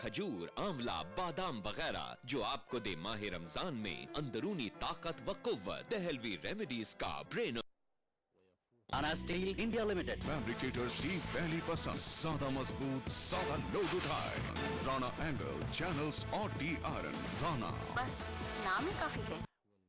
खजूर, आंवला, बादाम वगैरह जो आपको दे माह रमजान में अंदरूनी ताकत व कुव्वत। दहलवी रेमेडीज का brain. Rana steel India limited, fabricators की पहली पसंद, ज्यादा मजबूत, ज्यादा लोड उठाए। राणा एंगल, चैनल्स और डी आयरन। राणा, बस नाम ही काफी है।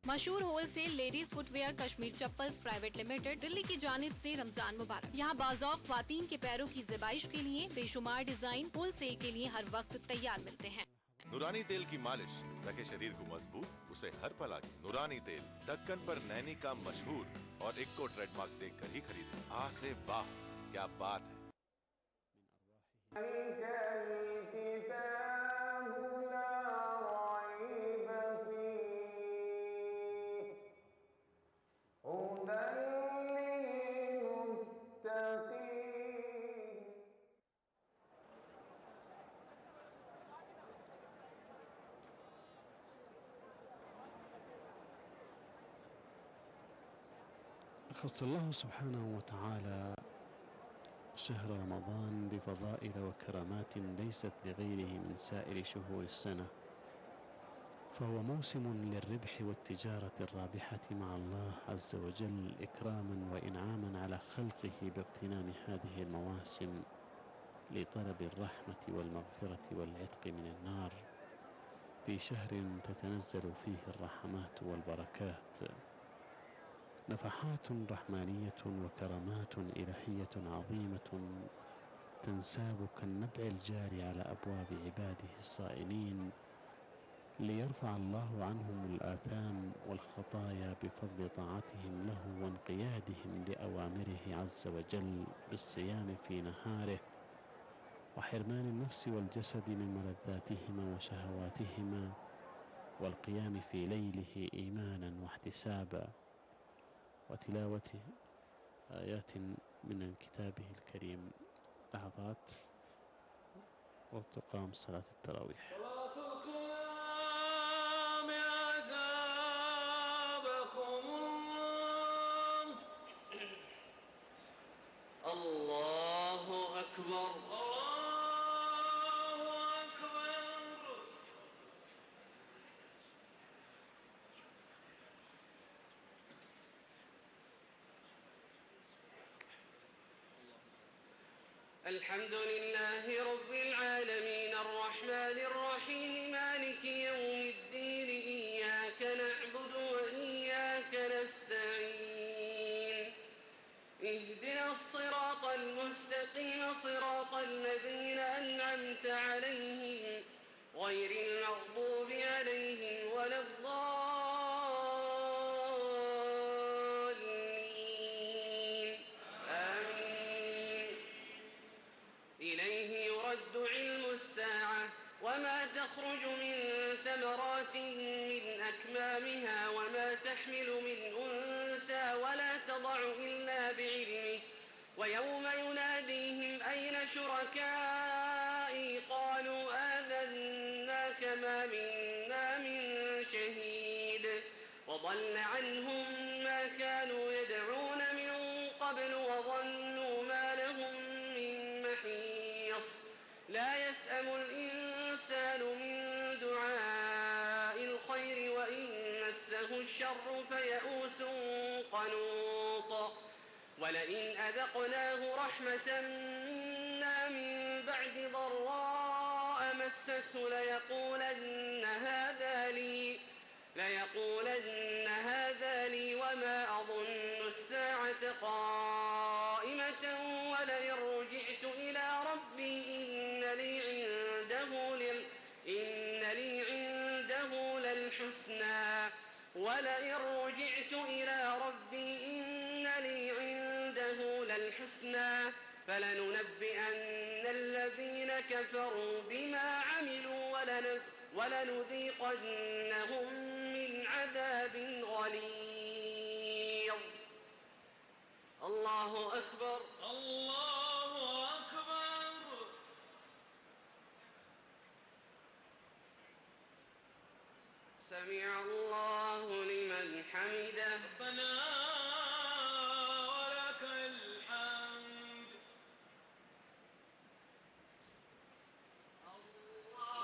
मशहूर wholesale ladies footwear Kashmir chappals private limited, Delhi की जानिब से रमजान मुबारक। यहाँ बाज़ौक़ ख्वातीन के पैरों की ज़िबाइश के लिए बेशुमार डिजाइन होलसेल के लिए हर वक्त तैयार मिलते हैं। नूरानी तेल की मालिश रखे शरीर को मजबूत, उसे हर पल आगे। नूरानी तेल ढक्कन पर नैनी का मशहूर और इक्को ट्रेडमार्क देखकर ही खरीदें। आ से वाह, क्या बात है। خص الله سبحانه وتعالى شهر رمضان بفضائل وكرامات ليست لغيره من سائر شهور السنة، فهو موسم للربح والتجارة الرابحة مع الله عز وجل، إكراما وإنعاما على خلقه باغتنام هذه المواسم لطلب الرحمة والمغفرة والعتق من النار، في شهر تتنزل فيه الرحمات والبركات، نفحات رحمانية وكرامات إلهية عظيمة تنساب كالنبع الجاري على أبواب عباده الصائمين، ليرفع الله عنهم الآثام والخطايا بفضل طاعتهم له وانقيادهم لأوامره عز وجل بالصيام في نهاره، وحرمان النفس والجسد من ملذاتهما وشهواتهما، والقيام في ليله إيمانا واحتسابا، وتلاوة آيات من كتابه الكريم لحظات، وتقام صلاة التراويح. الله أكبر. الحمد لله رب العالمين الرحمن الرحيم مالك يوم الدين، إياك نعبد وإياك نستعين، اهدنا الصراط المستقيم صراط الذين أنعمت عليهم غير المغضوب عليهم ولا الضالين، آمين. إليه يرد علم الساعة وما تخرج من ثمرات من أكمامها وما تحمل من أنثى ولا تضع إلا بعلمه، ويوم يناديهم أين شركائي قالوا آذناك ما منا من شهيد، وضل عنهم ما كانوا يدعون من قبل وظنوا ما لهم من محيص، لا يسأم الإنسان من دعاء الخير وإن مسه الشر فيئوس قنوط، ولئن أذقناه رحمة منا من بعد ضراء مسته ليقولن هذا لي وما أظن الساعة قائمة، ولئن رجعت إلى ربي إن لي عنده للحسنى ولئن رجعت إلى ربي إن لي عنده للحسنى فلننبئن الذين كفروا بما عملوا ولنذيقنهم من عذاب غليظ. الله أكبر. الله أكبر. سمع الله لمن حمده. ربنا ولك الحمد. الله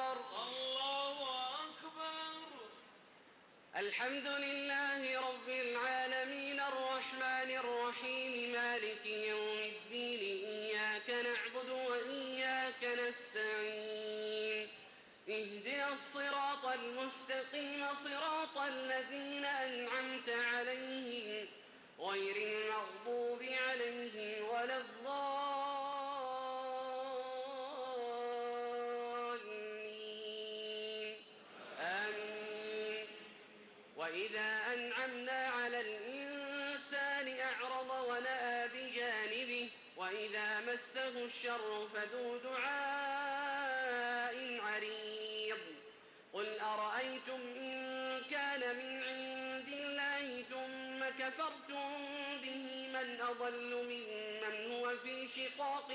أكبر الله أكبر. الحمد لله رب العالمين الرحمن الرحيم مالك يوم الدين إياك نعبد وإياك نستعين اهدنا الصراط المستقيم صراط الذين أنعمت عليهم غير المغضوب عليهم ولا الضالين آمين. وإذا أنعمنا على الإنسان أعرض ونأى بجانبه وإذا مسه الشر فذو دعاء عريض. قل أرأيتم إن كان من عند الله ثم كفرتم به من أضل ممن هو في شقاق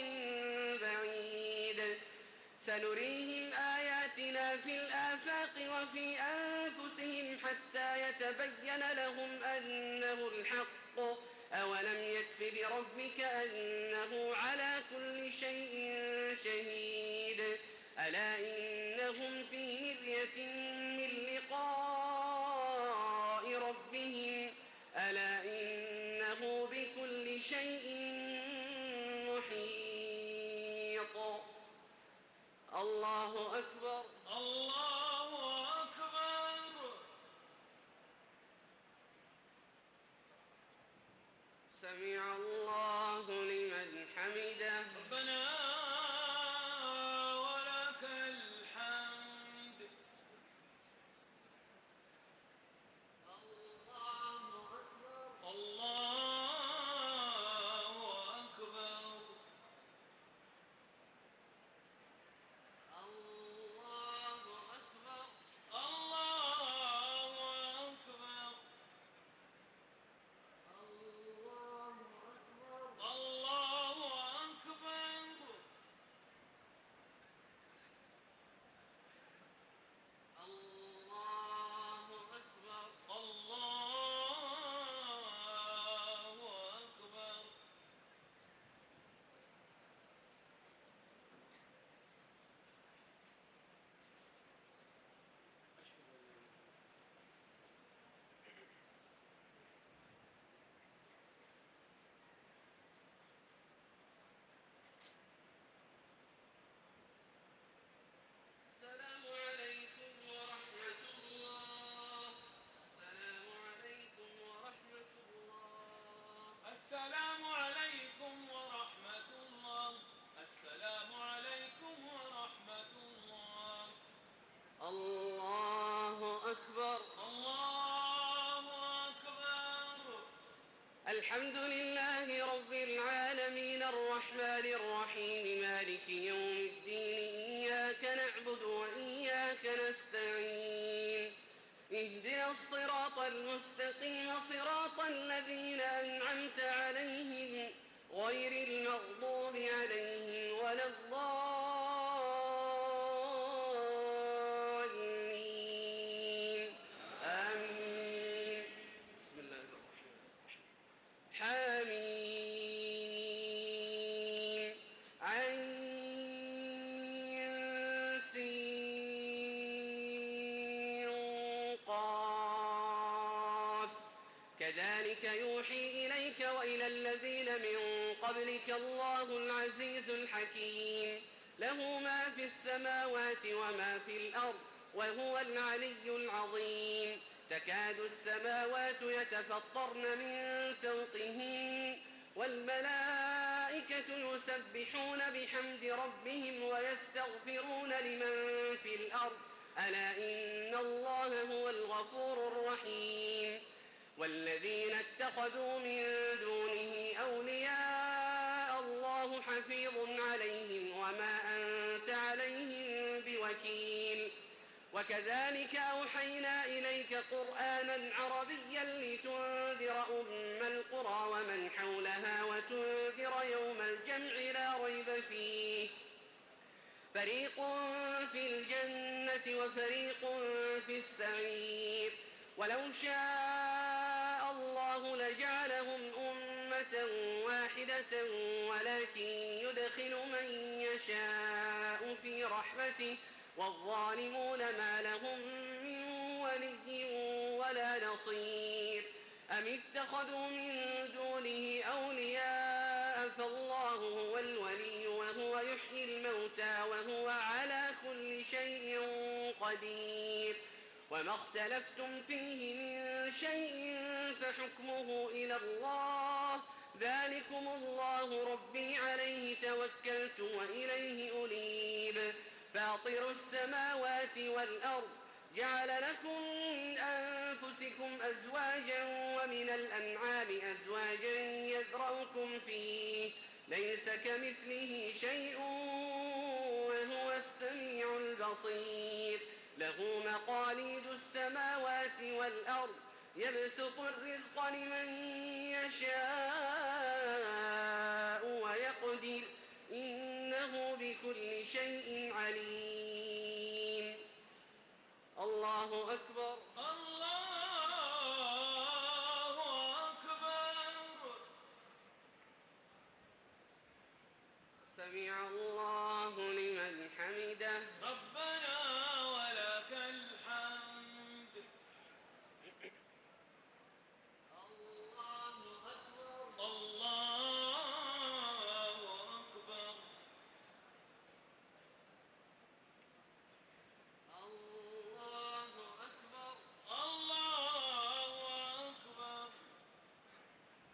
بعيد. سنريهم آياتنا في الآفاق وفي أنفسهم حتى يتبين لهم أنه الحق. أولم يكف بربك أنه على كل شيء شهيد. ألا إنهم في مرية من لقاء ربهم ألا إنه بكل شيء محيط. الله أكبر الله أكبر. سمع الله لمن حمده. ربنا ولك الحمد. الله أكبر الله أكبر. الله أكبر الله أكبر. الله أكبر الله أكبر. الله أكبر الله أكبر. السلام عليكم ورحمة الله. السلام عليكم ورحمة الله. السلام عليكم ورحمة الله. السلام عليكم ورحمة الله. الله أكبر الله أكبر. الحمد لله رب العالمين الرحمن الرحيم مالك يوم الدين إياك نعبد وإياك نستعين اهدنا الصراط المستقيم صراط الذين أنعمت عليهم غير المغضوب عليهم ولا الضالين آمين. بسم الله الرحمن الرحيم. حميم عين سين قاف. كذلك يوحي إليك وإلى الذين من قبلك الله العزيز الحكيم له ما في السماوات وما في الأرض وهو العلي العظيم. تكاد السماوات يتفطرن من فوقهن والملائكة يسبحون بحمد ربهم ويستغفرون لمن في الأرض ألا إن الله هو الغفور الرحيم. والذين اتخذوا من دونه أولياء الله حفيظ عليهم وما أنت عليهم بوكيل. وكذلك أوحينا إليك قرآنا عربيا لتنذر أم القرى ومن حولها وتنذر يوم الجمع لا ريب فيه فريق في الجنة وفريق في السعير. ولو شاء الله لجعلهم أمة واحدة ولكن يدخل من يشاء في رحمته والظالمون ما لهم من ولي ولا نصير. أم اتخذوا من دونه أولياء فالله هو الولي وهو يحيي الموتى وهو على كل شيء قدير. وما اختلفتم فيه من شيء فحكمه إلى الله، ذلكم الله ربي عليه توكلت وإليه أنيب. فاطر السماوات والأرض جعل لكم من أنفسكم أزواجا ومن الأنعام أزواجا يذرأكم فيه، ليس كمثله شيء وهو السميع البصير. له مقاليد السماوات والأرض يبسط الرزق لمن يشاء ويقدر، إنه بكل شيء عليم. الله أكبر. الله أكبر. سمع الله لمن حمده. ربنا ولك الحمد. الله أكبر. الله أكبر. الله أكبر. الله أكبر.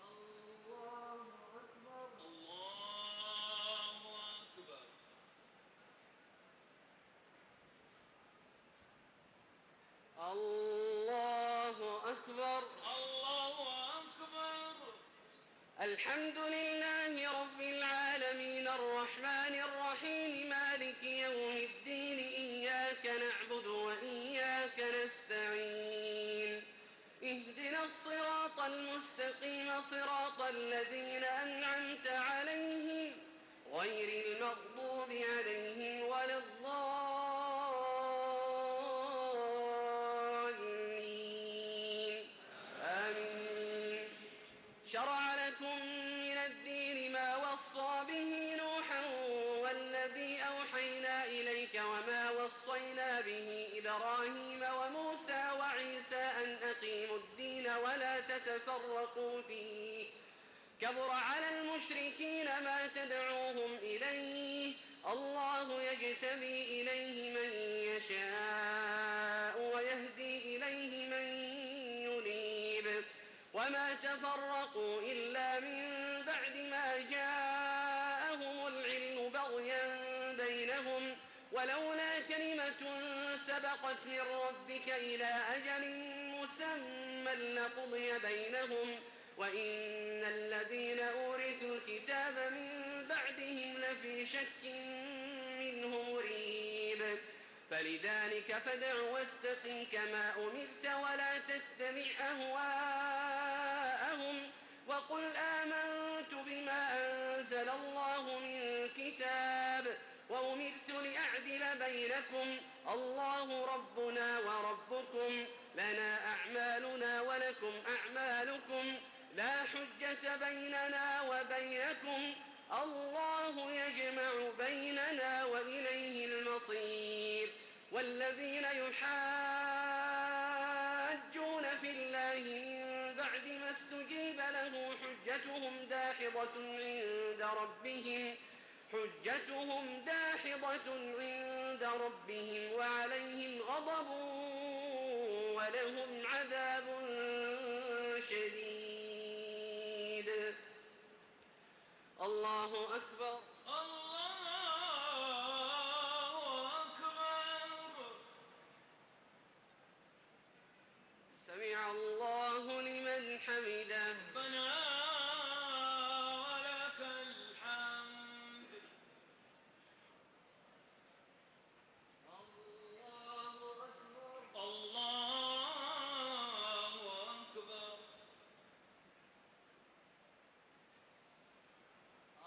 الله أكبر. الله أكبر. الله أكبر. الله أكبر. الحمد لله رب العالمين الرحمن الرحيم مالك يوم الدين إياك نعبد وإياك نستعين اهدنا الصراط المستقيم صراط الذين أنعمت عليهم غير المغضوب عليهم ولا الضالين آمين. شرع لكم من الدين ما وصى به نوحا والذي أوحينا إليك وما وصينا به إبراهيم وموسى وعيسى أن أقيموا الدين ولا تتفرقوا فيه، كبر على المشركين ما تدعوهم إليه، الله يجتبي إليه من يشاء ويهدي إليه من ينيب. وما تفرقوا إلا من بعد ما جاءهم العلم بغيا بينهم، ولولا كلمة سبقت من ربك إلى أجل مسمى لقضي بينهم، وإن الذين أورثوا الكتاب من بعدهم لفي شك منه مريب. فلذلك فادع واستقم كما أمرت ولا تتبع أهواءهم، وقل آمنت بما أنزل الله من كتاب وأمرت لأعدل بينكم، الله ربنا وربكم لنا أعمالنا ولكم أعمالكم، لا حجة بيننا وبينكم، الله يجمع بيننا وإليه المصير. والذين يحاجون في الله من بعد ما استجيب له حجتهم داحضة عند ربهم وعليهم غضب ولهم عذاب شديد. الله أكبر. الله أكبر. سمع الله لمن حمده. ربنا ولك الحمد. الله أكبر. الله أكبر.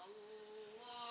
الله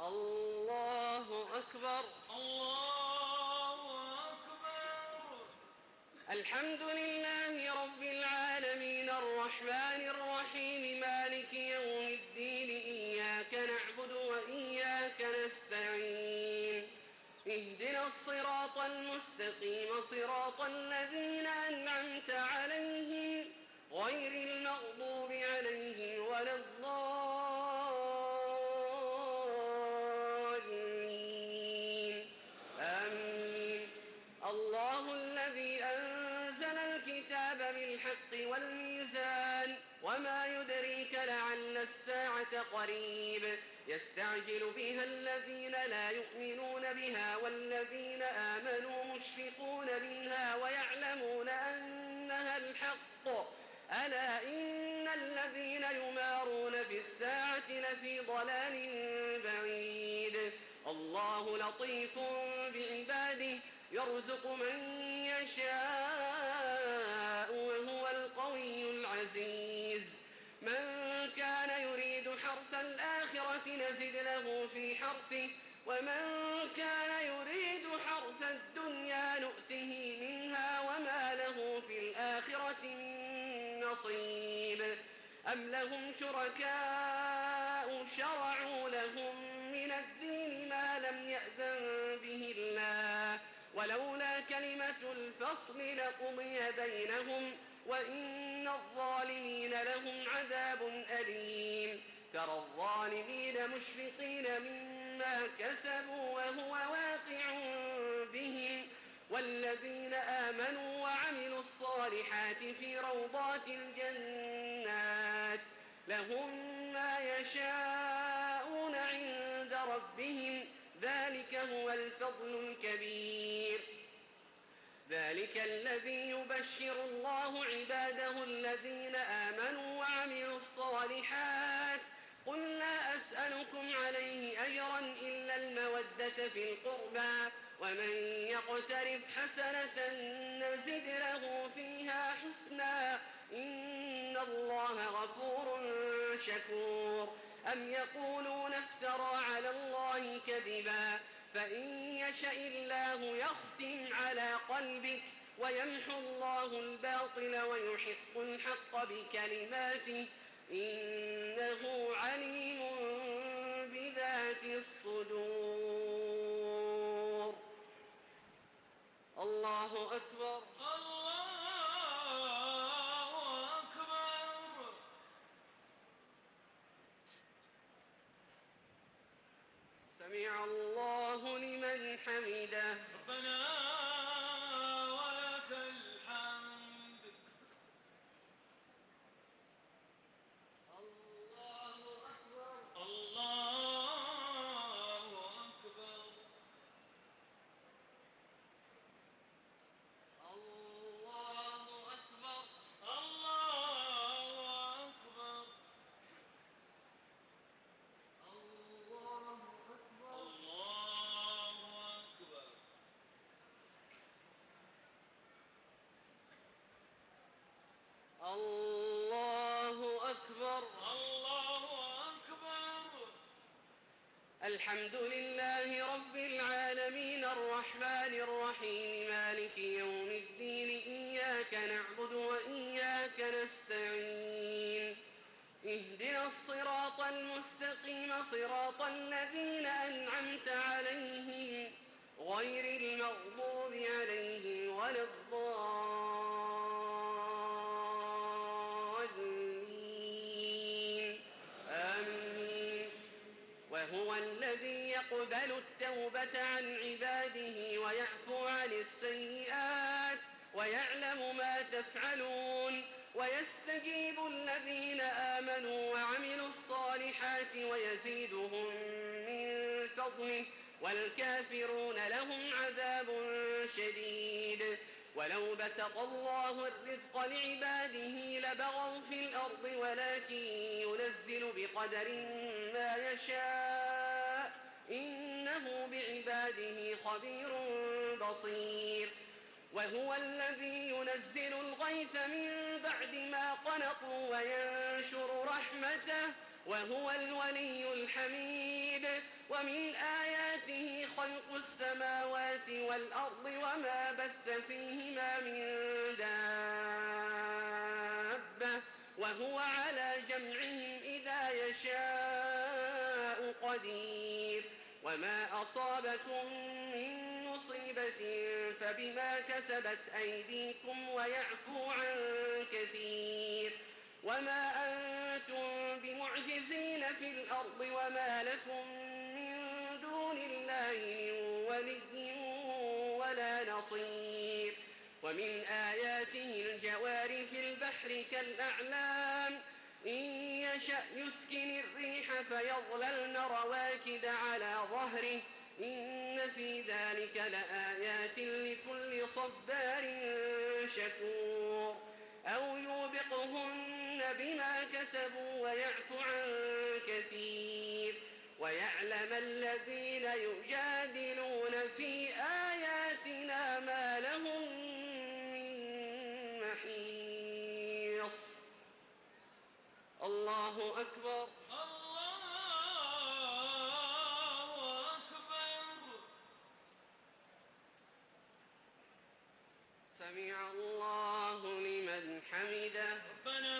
الله أكبر. الله أكبر. الحمد لله رب العالمين الرحمن الرحيم مالك يوم الدين إياك نعبد وإياك نستعين اهدنا الصراط المستقيم صراط الذين أنعمت عليهم غير المغضوب عليهم ولا الضالين آمين. الله الذي أنزل الكتاب بالحق والميزان وما يدريك لعل الساعة قريب يستعجل بها الذين لا يؤمنون بها والذين آمنوا مشفقون منها ويعلمون أنها الحق ألا إن الذين يمارون في الساعة لفي ضلال بعيد. الله لطيف بعباده يرزق من يشاء وهو القوي العزيز. من كان يريد حرث الآخرة نزد له في حرثه ومن كان يريد حرث الدنيا نؤته منها وما له في الآخرة من نصيب. أم لهم شركاء شرعوا لهم من الدين ما لم يأذن به الله ولولا كلمة الفصل لقضي بينهم وإن الظالمين لهم عذاب أليم. ترى الظالمين مشفقين مما كسبوا وهو واقع بهم والذين آمنوا وعملوا الصالحات في روضات الجنات لهم ما يشاءون عند ربهم ذلك هو الفضل الكبير. ذلك الذي يبشر الله عباده الذين آمنوا وعملوا الصالحات قل لا أسألكم عليه أجرا إلا المودة في القربى ومن يقترف حسنة نزد له فيها حسنا إن الله غفور شكور. أم يقولون افترى على الله كذبا فإن يشأ الله يختم على قلبك ويمحو الله الباطل ويحق الحق بكلماته إنه عليم بذات الصدور. الله أكبر. الله أكبر. سمع الله لمن حمده. ربنا ولك الحمد. الله أكبر. الله أكبر. الله أكبر. الله أكبر. الله أكبر. الله أكبر. الله أكبر. الله أكبر. الحمد لله رب العالمين الرحمن الرحيم مالك يوم الدين إياك نعبد وإياك نستعين اهدنا الصراط المستقيم صراط الذين أنعمت عليهم غير المغضوب عليهم ولا الضالين آمين. وهو الذي يقبل التوبة عن عباده ويعفو عن السيئات ويعلم ما تفعلون ويستجيب الذين آمنوا وعملوا الصالحات ويزيدهم من فضله والكافرون لهم عذاب شديد. ولو بسط الله الرزق لعباده لبغوا في الأرض ولكن ينزل بقدر ما يشاء إنه بعباده خبير بصير. وهو الذي ينزل الغيث من بعد ما قنطوا وينشر رحمته وهو الولي الحميد. ومن آياته خلق السماوات والأرض وما بث فيهما من دابة وهو على جمعهم إذا يشاء قدير وما أصابكم من مصيبة فبما كسبت أيديكم ويعفو عن كثير وما أنتم بمعجزين في الأرض وما لكم من دون الله من ولي ولا نصير ومن آياته الجوار في البحر كالأعلام إن يشأ يسكن الريح فيظللن رواكد على ظهره إن في ذلك لآيات لكل صبار شكور أو يوبقهن بما كسبوا ويعفو عن كثير ويعلم الذين يجادلون في آياتنا ما لهم من محيص الله أكبر الله أكبر. سمع الله لمن حمده ربنا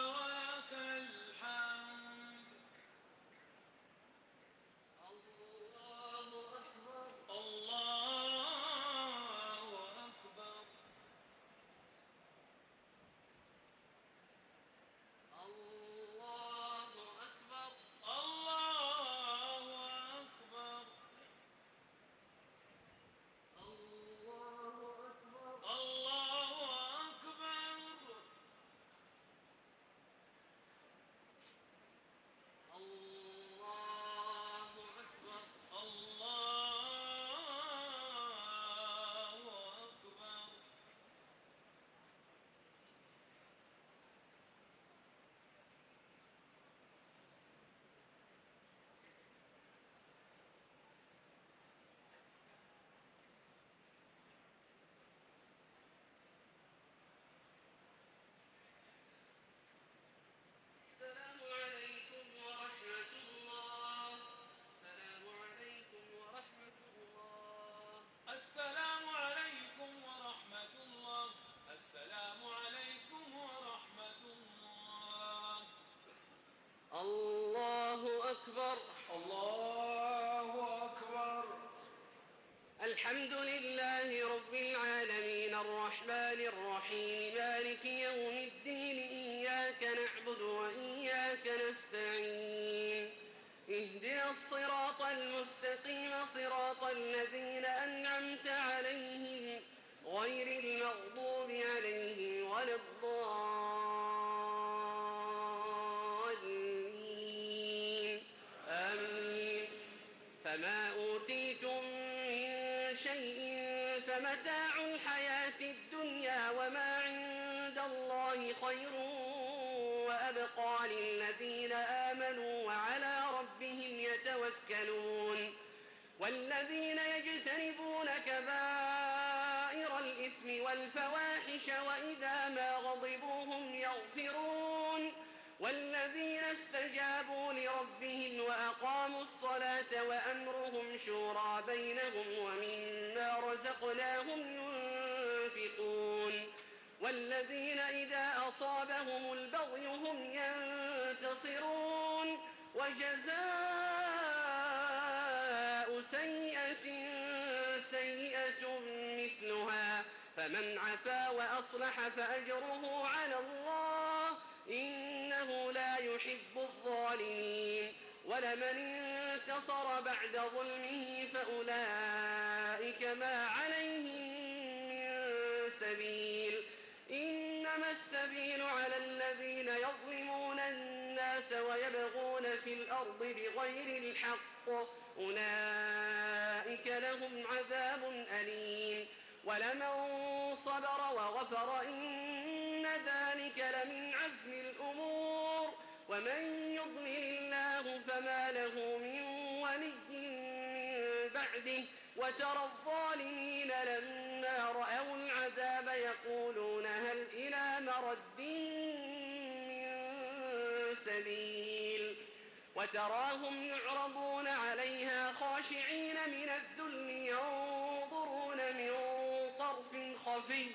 ولك الحمد. الله أكبر الله أكبر. الله أكبر الله أكبر. الله أكبر الله أكبر. الله أكبر الله أكبر. السلام عليكم ورحمة الله السلام عليكم ورحمة الله السلام عليكم ورحمة الله. السلام عليكم ورحمة الله. الله أكبر الله أكبر. الحمد لله رب العالمين الرحمن الرحيم مالك يوم الدين إياك نعبد وإياك نستعين اهدنا الصراط المستقيم صراط الذين أنعمت عليهم غير المغضوب عليهم ولا الضالين آمين فما أوتيتم من شيء فمتاع الحياة الدنيا وما عند الله خير وأبقى للذين آمنوا وعلى ربهم يتوكلون والذين يجتنبون كبائر الإثم والفواحش وإذا ما غضبوا هم يغفرون والذين استجابوا لربهم وأقاموا الصلاة وأمرهم شورى بينهم ومما رزقناهم ينفقون والذين إذا أصابهم البغي هم ينتصرون وجزاء سيئة سيئة مثلها فمن عفا وأصلح فأجره على الله إنه لا يحب الظالمين ولمن انتصر بعد ظلمه فأولئك ما عليهم من سبيل إنما السبيل على الذين يظلمون الناس ويبغون في الأرض بغير الحق أولئك لهم عذاب أليم ولمن صبر وغفر إن ذلك لمن عزم الأمور ومن يضلل الله فما له من ولي من بعده وترى الظالمين لما رأوا العذاب يقولون هل إلى مرد من سبيل وتراهم يعرضون عليها خاشعين من الذل ينظرون من طرف خفي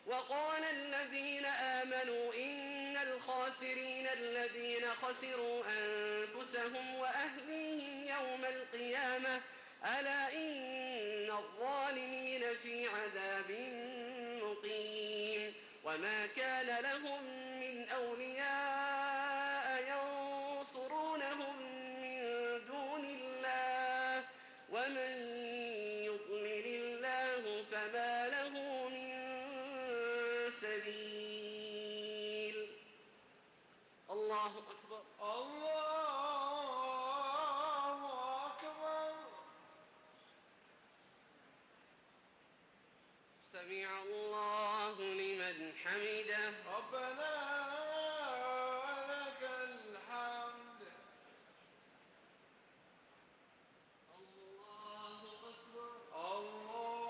وقال الذين آمنوا إن الخاسرين الذين خسروا أنفسهم وأهليهم يوم القيامة ألا إن الظالمين في عذاب مقيم وما كان لهم من أولياء ينصرونهم من دون الله ومن يضلل الله فما له من سبيل. الله أكبر. الله أكبر. سمع الله لمن حمده. ربنا لك الحمد. الله أكبر. الله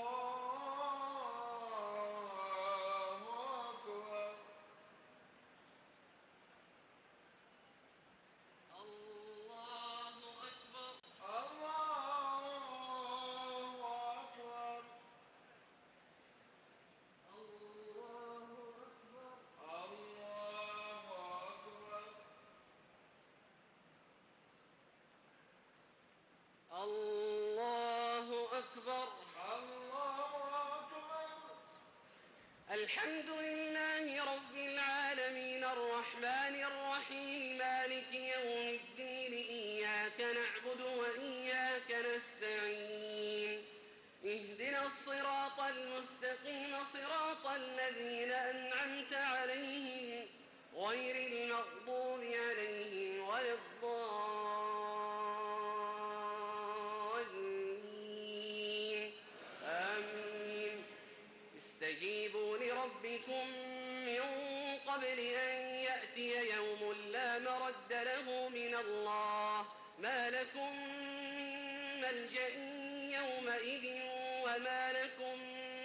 أكبر. الله أكبر. الله أكبر. الله أكبر. الله أكبر. الحمد لله رب العالمين الرحمن الرحيم مالك يوم الدين إياك نعبد وإياك نستعين اهدنا الصراط المستقيم صراط الذين أنعمت عليهم غير المغضوب عليهم ولا الضالين آمين. استجيبوا لربكم من قبل أن يأتي يوم لا مرد له من الله ما لكم من ملجأ يومئذ وما لكم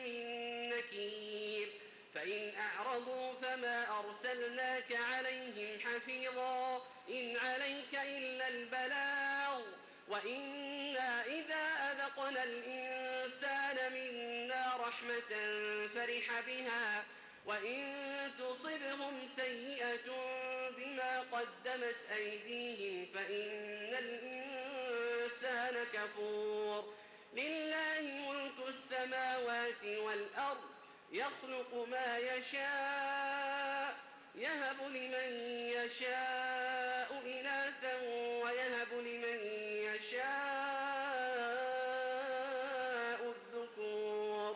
من نكير. فإن أعرضوا فما أرسلناك عليهم حفيظا إن عليك إلا البلاغ وإنا إذا أذقنا الإنسان منا رحمة فرح بها وإن تصبهم سيئة بما قدمت أيديهم فإن الإنسان كفور. لله ملك السماوات والأرض يخلق ما يشاء يهب لمن يشاء إناثا ويهب لمن يشاء الذكور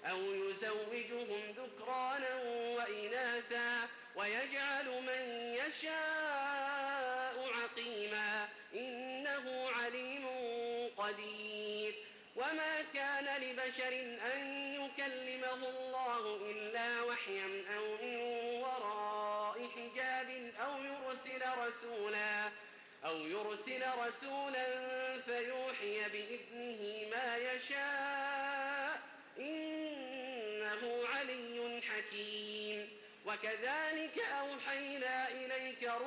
أو يزوجهم ذكرانا وإناثا ويجعل من يشاء عقيما إنه عليم قدير. وما كان لبشر أن يكلمه الله إلا وحيا أو من وراء حجاب أو يرسل رسولا فيوحي بإذنه ما يشاء إنه علي حكيم. وكذلك أوحينا إليك